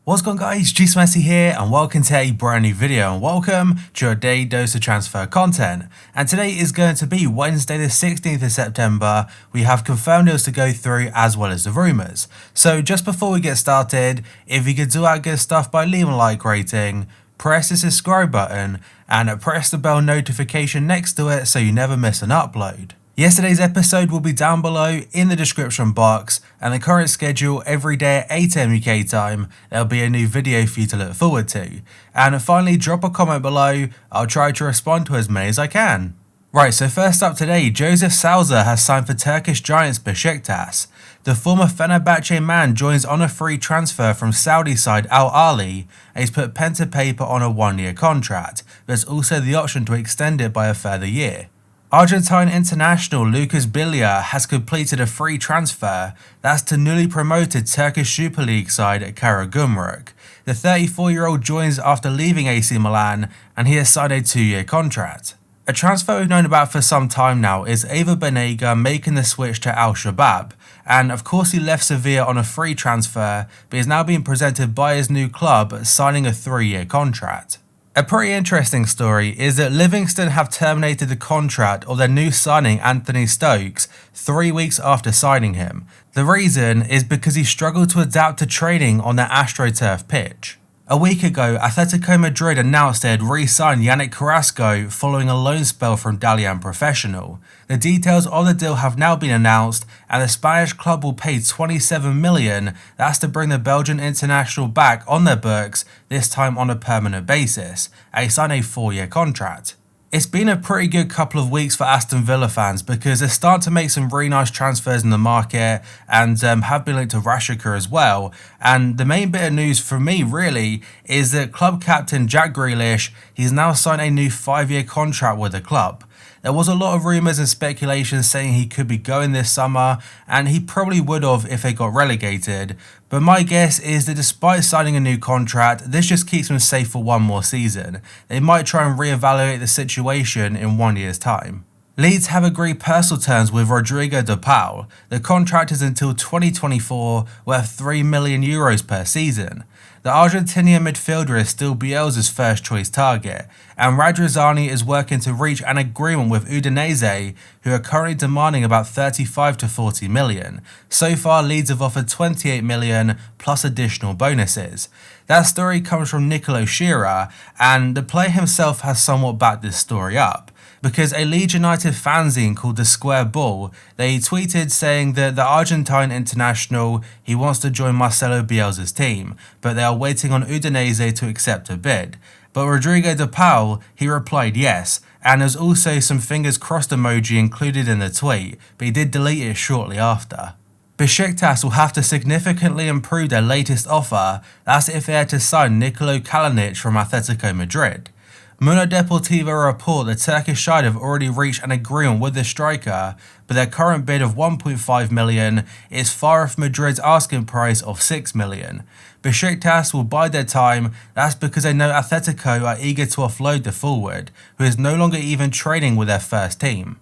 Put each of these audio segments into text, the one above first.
What's going on guys, GIMENEZ here and welcome to a brand new video and welcome to your daily dose of transfer content. And today is going to be Wednesday the 16th of September. We have confirmed deals to go through as well as the rumours. So just before we get started, if you could do that good stuff by leaving a like rating, press the subscribe button and press the bell notification next to it so you never miss an upload. Yesterday's episode will be down below in the description box, and the current schedule every day at 8 AM UK time, there'll be a new video for you to look forward to. And finally, drop a comment below, I'll try to respond to as many as I can. Right, so first up today, Joseph Salza has signed for Turkish giants Besiktas. The former Fenerbahce man joins on a free transfer from Saudi side Al Ahly, and he's put pen to paper on a 1-year contract, but there's also the option to extend it by a further year. Argentine international Lucas Biglia has completed a free transfer, that's to newly promoted Turkish Super League side Karagümrük. The 34-year-old joins after leaving AC Milan and he has signed a 2-year contract. A transfer we've known about for some time now is Ava Banega making the switch to Al Shabab, and of course he left Sevilla on a free transfer but is now being presented by his new club signing a 3-year contract. A pretty interesting story is that Livingston have terminated the contract of their new signing Anthony Stokes 3 weeks after signing him. The reason is because he struggled to adapt to training on their AstroTurf pitch. A week ago, Atletico Madrid announced they had re-signed Yannick Carrasco following a loan spell from Dalian Professional. The details of the deal have now been announced and the Spanish club will pay 27 million, that's to bring the Belgian international back on their books, this time on a permanent basis, and he signed a 4-year contract. It's been a pretty good couple of weeks for Aston Villa fans because they're starting to make some really nice transfers in the market and have been linked to Rashica as well. And the main bit of news for me really is that club captain Jack Grealish, he's now signed a new 5-year contract with the club. There was a lot of rumours and speculation saying he could be going this summer, and he probably would have if they got relegated, but my guess is that despite signing a new contract, this just keeps him safe for one more season. They might try and reevaluate the situation in 1 year's time. Leeds have agreed personal terms with Rodrigo DEPAY. The contract is until 2024, worth €3 million per season. The Argentinian midfielder is still Bielsa's first choice target, and Radrizzani is working to reach an agreement with Udinese, who are currently demanding about 35 to 40 million. So far, Leeds have offered 28 million plus additional bonuses. That story comes from Nicolo Shearer, and the player himself has somewhat backed this story up. Because a Leeds United fanzine called The Square Ball, they tweeted saying that the Argentine international, he wants to join Marcelo Bielsa's team, but they are waiting on Udinese to accept a bid. But Rodrigo DEPAY, he replied yes, and there's also some fingers crossed emoji included in the tweet, but he did delete it shortly after. Besiktas will have to significantly improve their latest offer, that's if they had to sign Nikola Kalinic from Atletico Madrid. Mundo Deportivo report the Turkish side have already reached an agreement with the striker, but their current bid of 1.5 million is far off Madrid's asking price of 6 million. Besiktas will bide their time, that's because they know Atletico are eager to offload the forward, who is no longer even training with their first team.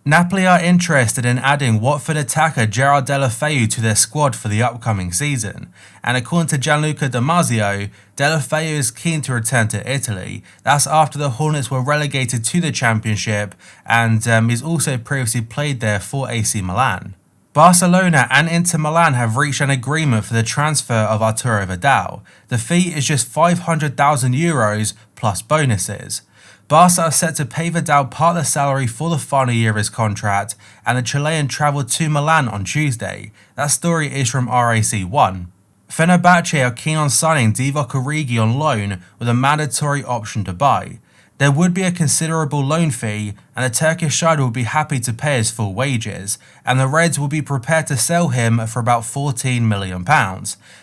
Napoli are interested in adding Watford attacker Gerard Deulofeu to their squad for the upcoming season, and according to Gianluca Damasio, Deulofeu is keen to return to Italy. That's after the Hornets were relegated to the Championship, and he's also previously played there for AC Milan. Barcelona and Inter Milan have reached an agreement for the transfer of Arturo Vidal. The fee is just €500,000 plus bonuses. Barca are set to pay Vidal part of the salary for the final year of his contract, and the Chilean travelled to Milan on Tuesday. That story is from RAC1. Fenerbahce are keen on signing Divock Origi on loan with a mandatory option to buy. There would be a considerable loan fee, and the Turkish side will be happy to pay his full wages, and the Reds will be prepared to sell him for about £14 million.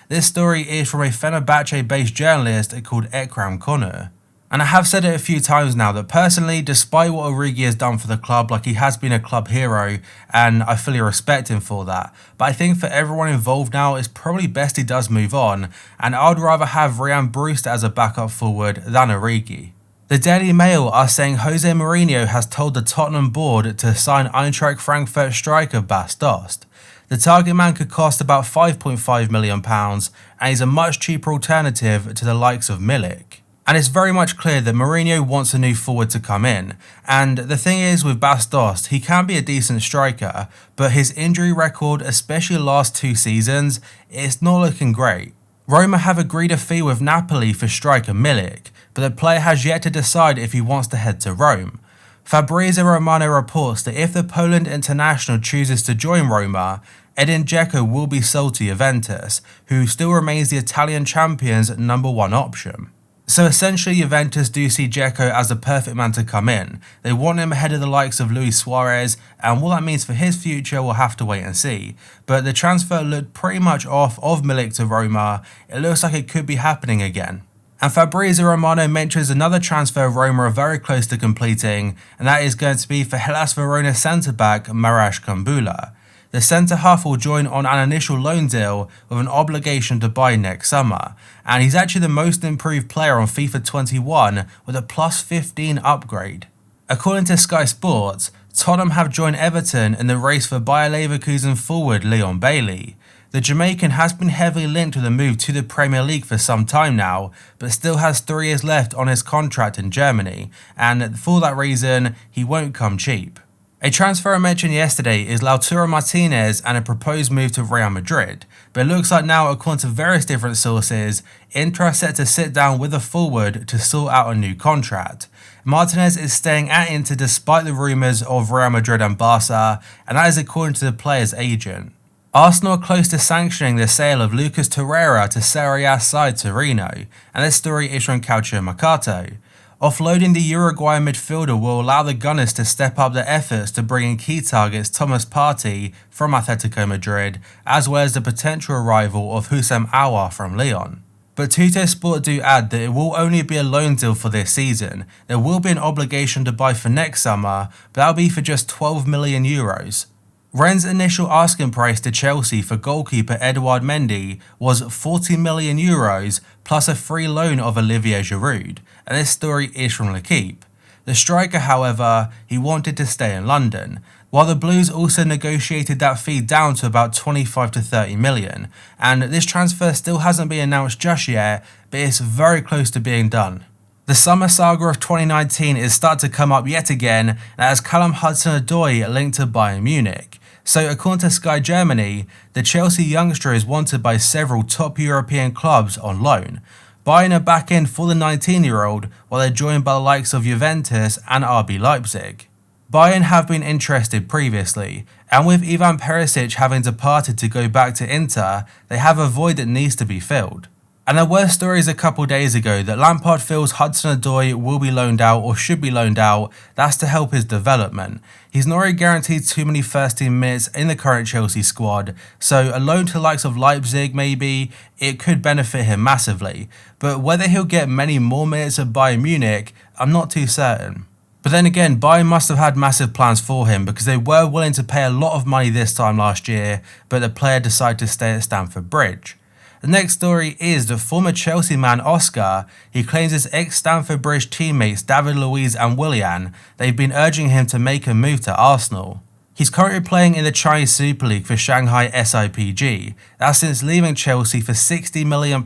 This story is from a Fenerbahce-based journalist called Ekrem Konur. And I have said it a few times now that personally, despite what Origi has done for the club, like he has been a club hero and I fully respect him for that, but I think for everyone involved now, it's probably best he does move on, and I'd rather have Ryan Brewster as a backup forward than Origi. The Daily Mail are saying Jose Mourinho has told the Tottenham board to sign Eintracht Frankfurt striker Bas Dost. The target man could cost about £5.5 million and he's a much cheaper alternative to the likes of Milik. And it's very much clear that Mourinho wants a new forward to come in, and the thing is with Bas Dost, he can be a decent striker, but his injury record, especially the last 2 seasons, it's not looking great. Roma have agreed a fee with Napoli for striker Milik, but the player has yet to decide if he wants to head to Rome. Fabrizio Romano reports that if the Poland international chooses to join Roma, Edin Dzeko will be sold to Juventus, who still remains the Italian champions' #1 option. So essentially Juventus do see Dzeko as the perfect man to come in. They want him ahead of the likes of Luis Suarez, and what that means for his future we'll have to wait and see. But the transfer looked pretty much off of Milik to Roma. It looks like it could be happening again. And Fabrizio Romano mentions another transfer Roma are very close to completing, and that is going to be for Hellas Verona centre-back Marash Kumbula. The centre-half will join on an initial loan deal with an obligation to buy next summer, and he's actually the most improved player on FIFA 21 with a +15 upgrade. According to Sky Sports, Tottenham have joined Everton in the race for Bayer Leverkusen forward Leon Bailey. The Jamaican has been heavily linked with a move to the Premier League for some time now, but still has 3 years left on his contract in Germany, and for that reason, he won't come cheap. A transfer I mentioned yesterday is Lautaro Martinez and a proposed move to Real Madrid, but it looks like now, according to various different sources, Inter are set to sit down with the forward to sort out a new contract. Martinez is staying at Inter despite the rumours of Real Madrid and Barca, and that is according to the player's agent. Arsenal are close to sanctioning the sale of Lucas Torreira to Serie A side Torino, and this story is from Calcio Mercato. Offloading the Uruguayan midfielder will allow the Gunners to step up their efforts to bring in key targets Thomas Partey from Atletico Madrid, as well as the potential arrival of Houssem Aouar from Lyon. But Tuttosport do add that it will only be a loan deal for this season. There will be an obligation to buy for next summer, but that'll be for just €12 million. Rennes' initial asking price to Chelsea for goalkeeper Edouard Mendy was €40 million plus a free loan of Olivier Giroud, and this story is from L'Equipe. The striker, however, he wanted to stay in London, while the Blues also negotiated that fee down to about 25 to 30 million, and this transfer still hasn't been announced just yet, but it's very close to being done. The summer saga of 2019 is starting to come up yet again, as Callum Hudson-Odoi linked to Bayern Munich. So according to Sky Germany, the Chelsea youngster is wanted by several top European clubs on loan. Bayern are back in for the 19-year-old, while they're joined by the likes of Juventus and RB Leipzig. Bayern have been interested previously, and with Ivan Perisic having departed to go back to Inter, they have a void that needs to be filled. And there were stories a couple days ago that Lampard feels Hudson-Odoi will be loaned out or should be loaned out. That's to help his development. He's not really guaranteed too many first team minutes in the current Chelsea squad, so a loan to the likes of Leipzig maybe, it could benefit him massively. But whether he'll get many more minutes at Bayern Munich, I'm not too certain. But then again, Bayern must have had massive plans for him because they were willing to pay a lot of money this time last year, but the player decided to stay at Stamford Bridge. The next story is the former Chelsea man Oscar. He claims his ex-Stamford Bridge teammates David Luiz and Willian, they've been urging him to make a move to Arsenal. He's currently playing in the Chinese Super League for Shanghai SIPG. That's since leaving Chelsea for £60 million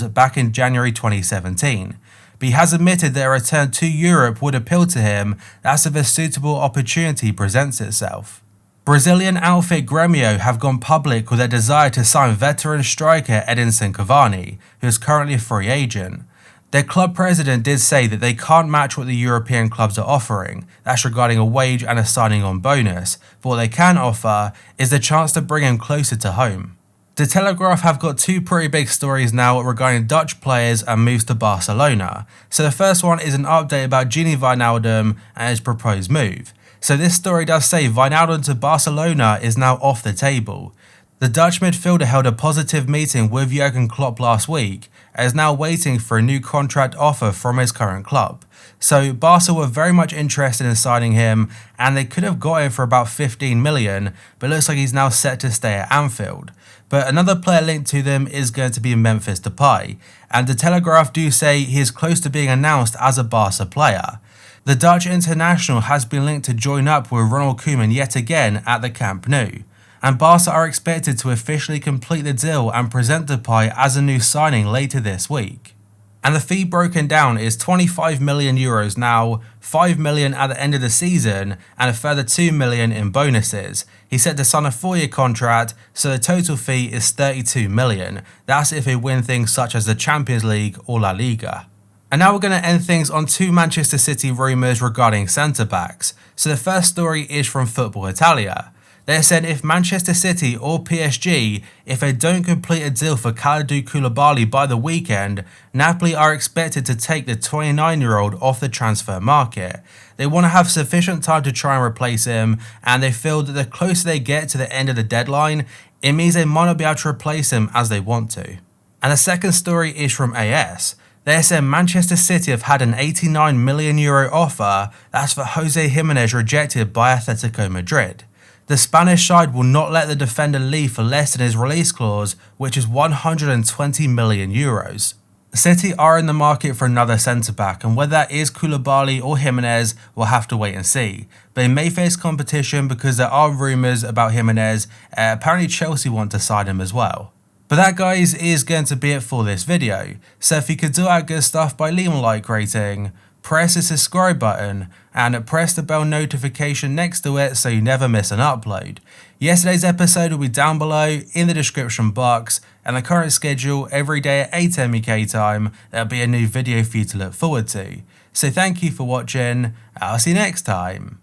back in January 2017. But he has admitted that a return to Europe would appeal to him, that's if a suitable opportunity presents itself. Brazilian outfit Gremio have gone public with their desire to sign veteran striker Edinson Cavani, who is currently a free agent. Their club president did say that they can't match what the European clubs are offering, that's regarding a wage and a signing on bonus, but what they can offer is the chance to bring him closer to home. The Telegraph have got 2 pretty big stories now regarding Dutch players and moves to Barcelona. So the first one is an update about Gini Wijnaldum and his proposed move. So this story does say Wijnaldum to Barcelona is now off the table. The Dutch midfielder held a positive meeting with Jurgen Klopp last week and is now waiting for a new contract offer from his current club. So Barca were very much interested in signing him and they could have got him for about 15 million, but it looks like he's now set to stay at Anfield. But another player linked to them is going to be Memphis Depay, and the Telegraph do say he is close to being announced as a Barca player. The Dutch international has been linked to join up with Ronald Koeman yet again at the Camp Nou. and Barca are expected to officially complete the deal and present DEPAY as a new signing later this week. And the fee broken down is 25 million euros now, 5 million at the end of the season, and a further 2 million in bonuses. He's set to sign a 4-year contract, so the total fee is 32 million. That's if they win things such as the Champions League or La Liga. And now we're going to end things on 2 Manchester City rumours regarding centre backs. So the first story is from Football Italia. They said if Manchester City or PSG, if they don't complete a deal for Kalidou Koulibaly by the weekend, Napoli are expected to take the 29-year-old off the transfer market. They want to have sufficient time to try and replace him, and they feel that the closer they get to the end of the deadline, it means they might not be able to replace him as they want to. And the second story is from AS. They said Manchester City have had an 89 million euro offer, that's for Jose Gimenez, rejected by Atletico Madrid. The Spanish side will not let the defender leave for less than his release clause, which is 120 million euros. City are in the market for another centre-back, and whether that is Koulibaly or Gimenez, we'll have to wait and see. But they may face competition because there are rumours about Gimenez. Apparently Chelsea want to sign him as well. But that, guys, is going to be it for this video. So if you could do our good stuff by leaving a like rating, press the subscribe button, and press the bell notification next to it so you never miss an upload. Yesterday's episode will be down below in the description box, and the current schedule every day at 8 AM UK time, there'll be a new video for you to look forward to. So thank you for watching, I'll see you next time.